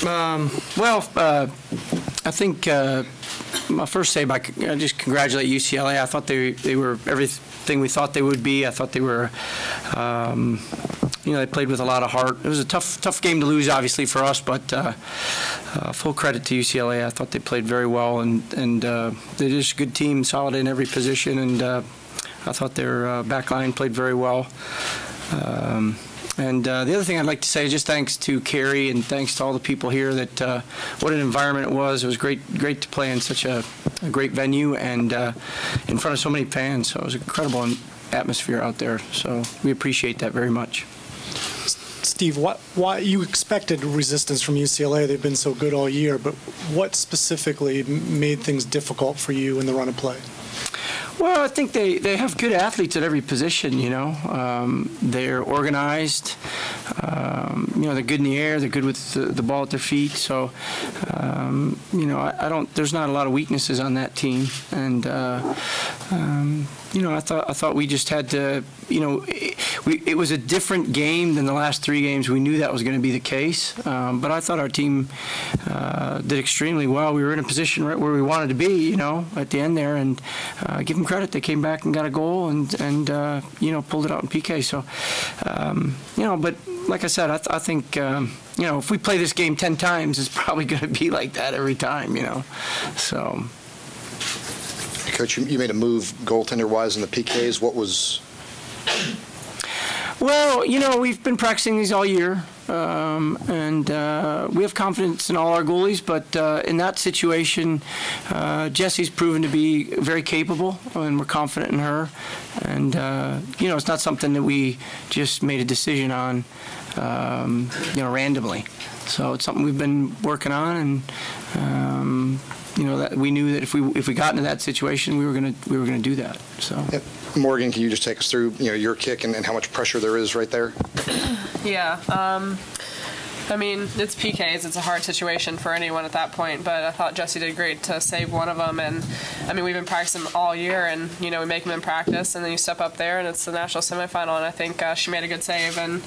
I think I'll first say I just congratulate UCLA. I thought they were everything we thought they would be. I thought they were, they played with a lot of heart. It was a tough game to lose, obviously, for us, but full credit to UCLA. I thought they played very well, and they're just a good team, solid in every position, and I thought their back line played very well. And the other thing I'd like to say is just thanks to Carrie and thanks to all the people here that what an environment it was. It was great to play in such a great venue and in front of so many fans. So it was an incredible atmosphere out there. So we appreciate that very much. Steve, why you expected resistance from UCLA? They've been so good all year, but what specifically made things difficult for you in the run of play? Well, I think they have good athletes at every position, They're organized. They're good in the air. They're good with the ball at their feet. So, there's not a lot of weaknesses on that team. And, I thought we just had to, it was a different game than the last 3 games. We knew that was going to be the case. But I thought our team did extremely well. We were in a position right where we wanted to be, at the end there. And give them credit. They came back and got a goal and pulled it out in PK. So, but like I said, I think, if we play this game 10 times, it's probably going to be like that every time, So. Coach, you made a move goaltender-wise in the PKs. What was? Well, we've been practicing these all year, and we have confidence in all our goalies. But in that situation, Jessie's proven to be very capable, and we're confident in her. And it's not something that we just made a decision on, randomly. So it's something we've been working on, and that we knew that if we got into that situation, we were gonna do that. So. Yep. Morgan, can you just take us through your kick and how much pressure there is right there? Yeah. It's PKs. It's a hard situation for anyone at that point, but I thought Jessie did great to save one of them. And, we've been practicing all year, and, we make them in practice, and then you step up there, and it's the national semifinal, and I think she made a good save. And,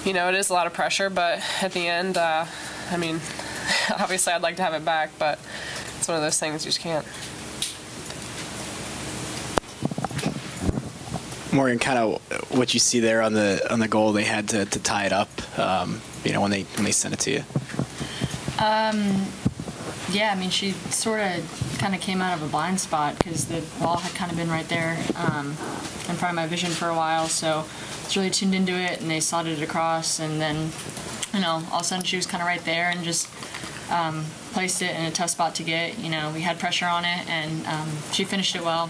it is a lot of pressure, but at the end, obviously I'd like to have it back, but it's one of those things you just can't. Morgan, kind of what you see there on the goal they had to tie it up, when they sent it to you. She sort of kind of came out of a blind spot because the ball had kind of been right there in front of my vision for a while. So I was really tuned into it, and they slotted it across, and then all of a sudden she was kind of right there and just placed it in a tough spot to get. We had pressure on it, and she finished it well.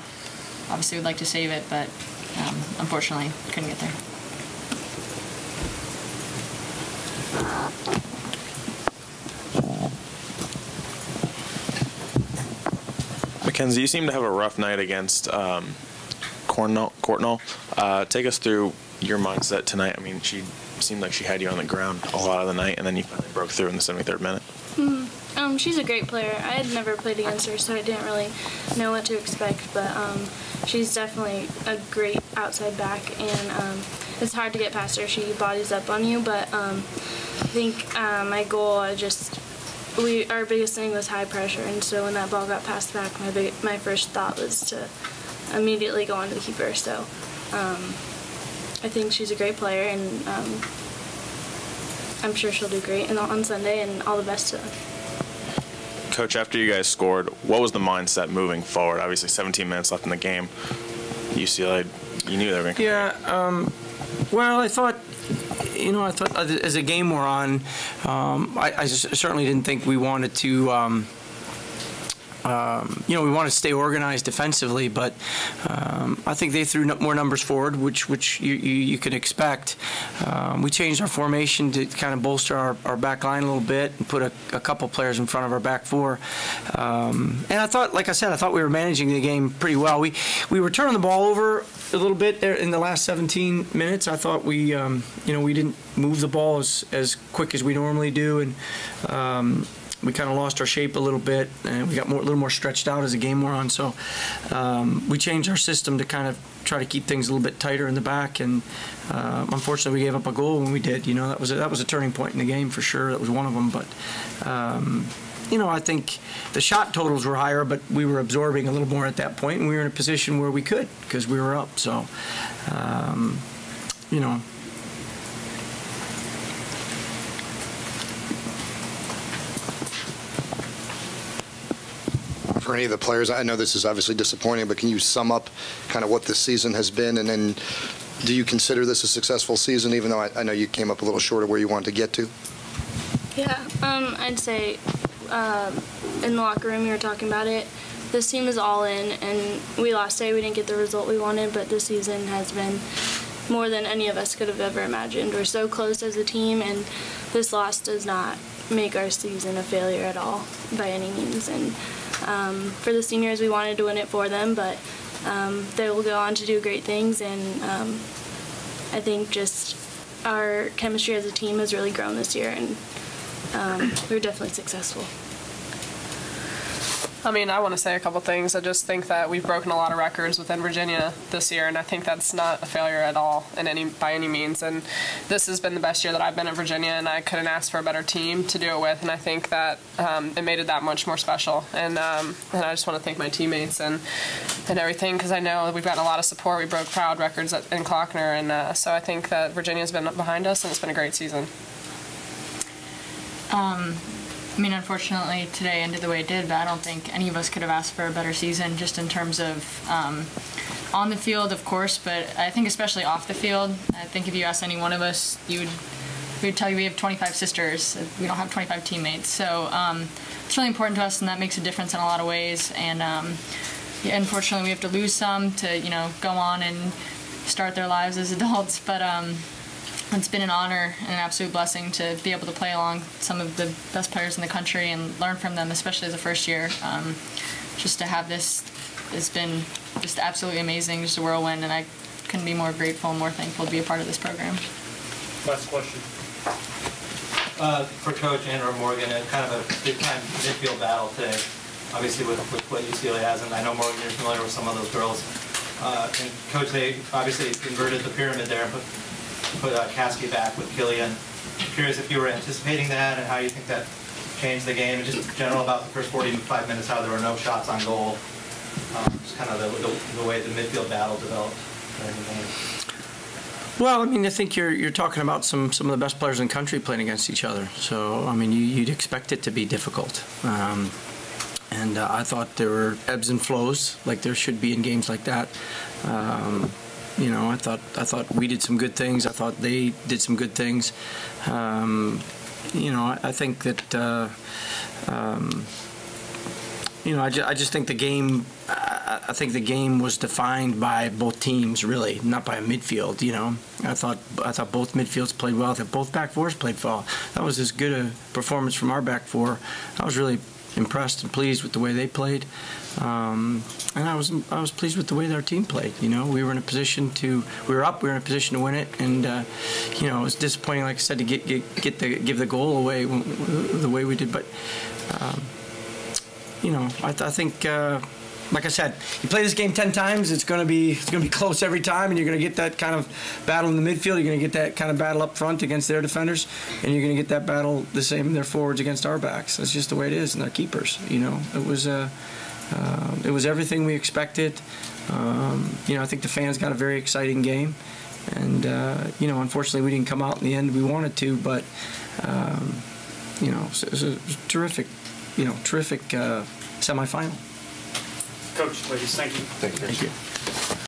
Obviously, we'd like to save it, but unfortunately, couldn't get there. Makenzy, you seem to have a rough night against Courtnall. Take us through your mindset tonight. She seemed like she had you on the ground a lot of the night, and then you finally broke through in the 73rd minute. She's a great player. I had never played against her, so I didn't really know what to expect, but she's definitely a great outside back, and it's hard to get past her. She bodies up on you, but I think my goal, our biggest thing was high pressure, and so when that ball got passed back, my first thought was to immediately go on to the keeper. So I think she's a great player, and I'm sure she'll do great on Sunday, and all the best to them. Coach, after you guys scored, what was the mindset moving forward? Obviously, 17 minutes left in the game. UCLA, you knew they were going to come back. Well, I thought as the game wore on, I certainly didn't think we wanted to we want to stay organized defensively, but I think they threw more numbers forward, which you could expect. We changed our formation to kind of bolster our back line a little bit and put a couple players in front of our back four. And I thought, like I said, we were managing the game pretty well. We were turning the ball over a little bit there in the last 17 minutes. I thought we didn't move the ball as quick as we normally do, and we kind of lost our shape a little bit, and we got a little more stretched out as the game wore on. So we changed our system to kind of try to keep things a little bit tighter in the back, and unfortunately we gave up a goal when we did. You know, that was a turning point in the game for sure. That was one of them. But you know, I think the shot totals were higher, but we were absorbing a little more at that point, and we were in a position where we could because we were up. So you know. For any of the players, I know this is obviously disappointing, but can you sum up kind of what this season has been, and then do you consider this a successful season, even though I know you came up a little short of where you wanted to get to? Yeah, I'd say in the locker room we were talking about it. This team is all in, and we lost today. We didn't get the result we wanted, but this season has been more than any of us could have ever imagined. We're so close as a team, and this loss does not make our season a failure at all by any means. And for the seniors, we wanted to win it for them, but they will go on to do great things, and I think just our chemistry as a team has really grown this year, and we were definitely successful. I mean, I want to say a couple things. I just think that we've broken a lot of records within Virginia this year, and I think that's not a failure at all by any means. And this has been the best year that I've been at Virginia, and I couldn't ask for a better team to do it with. And I think that it made it that much more special. And I just want to thank my teammates and everything, because I know we've gotten a lot of support. We broke proud records in Klockner, and so I think that Virginia's been behind us, and it's been a great season. I mean, unfortunately, today ended the way it did, but I don't think any of us could have asked for a better season, just in terms of on the field, of course, but I think especially off the field. I think if you ask any one of us, we would tell you we have 25 sisters. We don't have 25 teammates. So it's really important to us, and that makes a difference in a lot of ways. And yeah, unfortunately, we have to lose some to, you know, go on and start their lives as adults. But it's been an honor and an absolute blessing to be able to play along some of the best players in the country and learn from them, especially as a first year. Just to have this has been just absolutely amazing, just a whirlwind, and I couldn't be more grateful and more thankful to be a part of this program. Last question. For Coach and or Morgan, kind of a big-time midfield battle today, obviously with what UCLA has, and I know, Morgan, you're familiar with some of those girls. And Coach, they obviously inverted the pyramid there, but put Caskey back with Killian. I'm curious if you were anticipating that and how you think that changed the game, and just in general about the first 45 minutes, how there were no shots on goal. Just kind of the way the midfield battle developed during the game. Well, I mean, I think you're talking about some of the best players in the country playing against each other. So, I mean, you'd expect it to be difficult. And I thought there were ebbs and flows, like there should be in games like that. You know, I thought we did some good things. I thought they did some good things. You know, I think that you know, I just think the game. I think the game was defined by both teams, really, not by a midfield. You know, I thought both midfields played well. I thought both back fours played well. That was as good a performance from our back four. I was really impressed and pleased with the way they played, and I was pleased with the way our team played. You know, we were in a position to we were in a position to win it, and you know, it was disappointing, like I said, to give the goal away the way we did. But you know, I think. Like I said, you play this game 10 times, it's going to be close every time, and you're going to get that kind of battle in the midfield. You're going to get that kind of battle up front against their defenders, and you're going to get that battle the same in their forwards against our backs. That's just the way it is, and their keepers. You know, it was everything we expected. You know, I think the fans got a very exciting game, and you know, unfortunately, we didn't come out in the end we wanted to, but you know, it was a terrific, terrific semifinal. Coach, ladies, thank you. Thank you. Thank you.